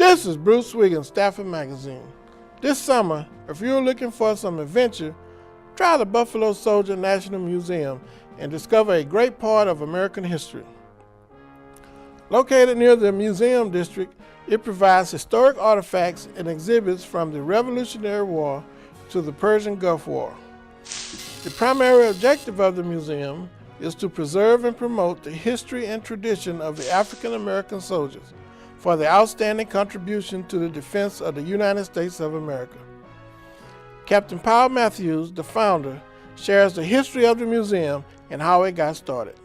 This is Bruce Wiggins, Stafford Magazine. This summer, if you're looking for some adventure, try the Buffalo Soldier National Museum and discover a great part of American history. Located near the Museum District, it provides historic artifacts and exhibits from the Revolutionary War to the Persian Gulf War. The primary objective of the museum is to preserve and promote the history and tradition of the African American soldiers for their outstanding contribution to the defense of the United States of America. Captain Paul Matthews, the founder, shares the history of the museum and how it got started.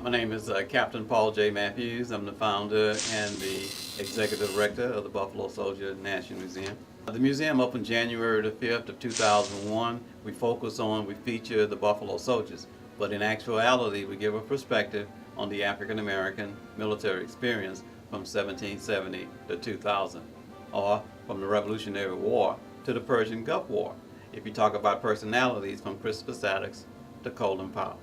My name is Captain Paul J. Matthews. I'm the founder and the executive director of the Buffalo Soldier National Museum. The museum opened January the 5th of 2001. We feature the Buffalo Soldiers, but in actuality we give a perspective on the African American military experience from 1770 to 2000, or from the Revolutionary War to the Persian Gulf War, if you talk about personalities from Crispus Attucks to Colin Powell.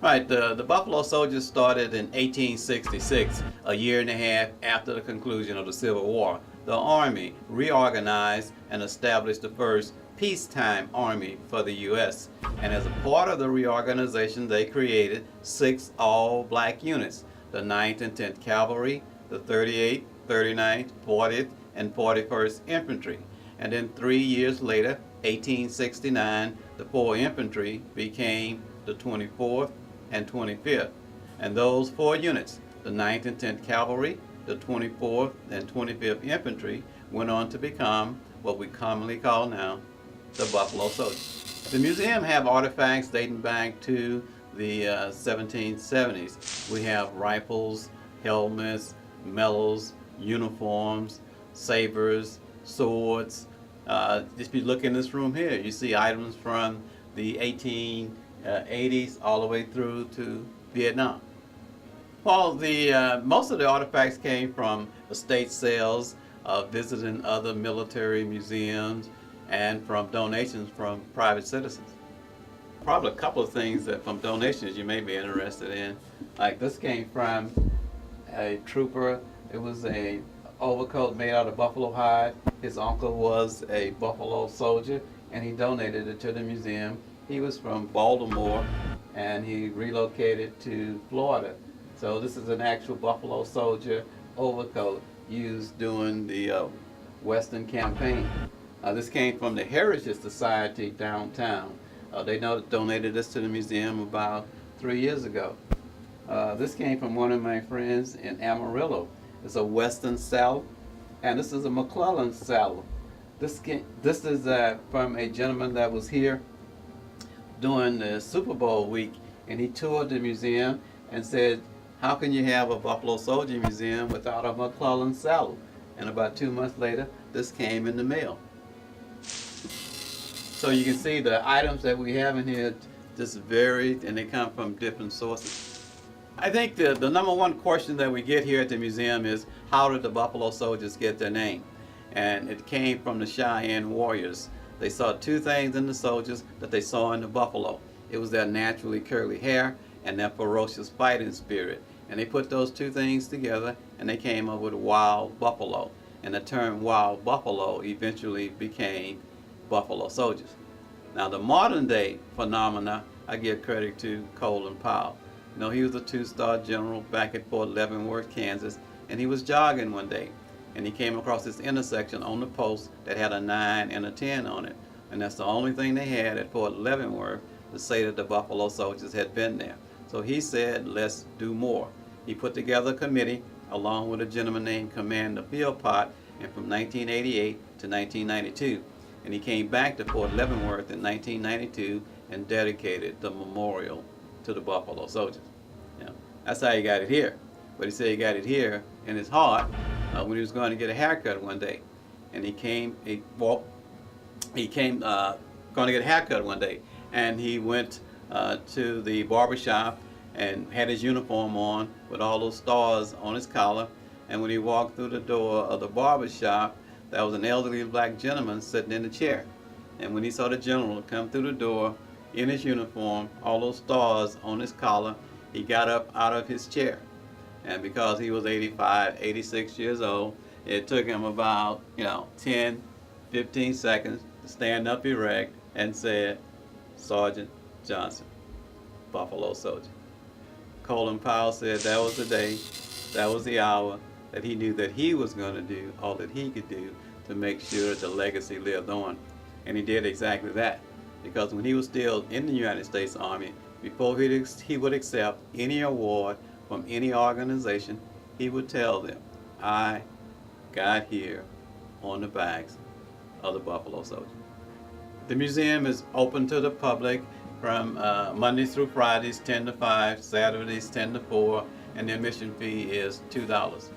Right, the Buffalo Soldiers started in 1866, a year and a half after the conclusion of the Civil War. The Army reorganized and established the first peacetime army for the U.S. And as a part of the reorganization, they created 6 all-black units: the 9th and 10th Cavalry, the 38th, 39th, 40th, and 41st Infantry. And then 3 years later, 1869, the 4th Infantry became the 24th and 25th. And those 4 units, the 9th and 10th Cavalry, the 24th and 25th Infantry, went on to become what we commonly call now the Buffalo Soldiers. The museum have artifacts dating back to the 1770s. We have rifles, helmets, medals, uniforms, sabers, swords. If you look in this room here, you see items from the 1880s all the way through to Vietnam. Well, most of the artifacts came from estate sales, visiting other military museums, and from donations from private citizens. Probably a couple of things that from donations you may be interested in. Like this came from a trooper. It was a overcoat made out of buffalo hide. His uncle was a Buffalo Soldier, and he donated it to the museum. He was from Baltimore, and he relocated to Florida. So this is an actual Buffalo Soldier overcoat used during the Western campaign. This came from the Heritage Society downtown. They donated this to the museum about 3 years ago. This came from one of my friends in Amarillo. It's a Western saddle, and this is a McClellan saddle. This is from a gentleman that was here during the Super Bowl week, and he toured the museum and said, how can you have a Buffalo Soldier museum without a McClellan saddle? And about 2 months later, this came in the mail. So you can see the items that we have in here just varied, and they come from different sources. I think the number one question that we get here at the museum is, how did the Buffalo Soldiers get their name? And it came from the Cheyenne warriors. They saw 2 things in the soldiers that they saw in the buffalo. It was their naturally curly hair and their ferocious fighting spirit. And they put those 2 things together, and they came up with wild buffalo. And the term wild buffalo eventually became Buffalo Soldiers. Now the modern day phenomena, I give credit to Colin Powell. You know, he was a 2-star general back at Fort Leavenworth, Kansas, and he was jogging one day, and he came across this intersection on the post that had a 9 and a 10 on it. And that's the only thing they had at Fort Leavenworth to say that the Buffalo Soldiers had been there. So he said, let's do more. He put together a committee along with a gentleman named Commander Philpott, and from 1988 to 1992. And he came back to Fort Leavenworth in 1992 and dedicated the memorial to the Buffalo Soldiers. You know, that's how he got it here. But he said he got it here in his heart when he was going to get a haircut one day. And he came going to get a haircut one day. And he went to the barbershop and had his uniform on with all those stars on his collar. And when he walked through the door of the barbershop, there was an elderly black gentleman sitting in the chair. And when he saw the general come through the door in his uniform, all those stars on his collar, he got up out of his chair. And because he was 85, 86 years old, it took him about, 10, 15 seconds to stand up erect and say, Sergeant Johnson, Buffalo Soldier. Colin Powell said that was the day, that was the hour that he knew that he was going to do all that he could do to make sure that the legacy lived on. And he did exactly that. Because when he was still in the United States Army, before he would accept any award from any organization, he would tell them, I got here on the backs of the Buffalo Soldier. The museum is open to the public from Mondays through Fridays, 10 to 5, Saturdays, 10 to 4, and the admission fee is $2.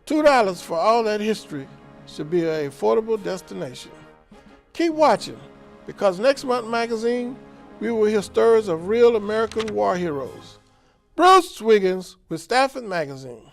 $2 for all that history should be an affordable destination. Keep watching, because next month's magazine, we will hear stories of real American war heroes. Bruce Wiggins with Stafford Magazine.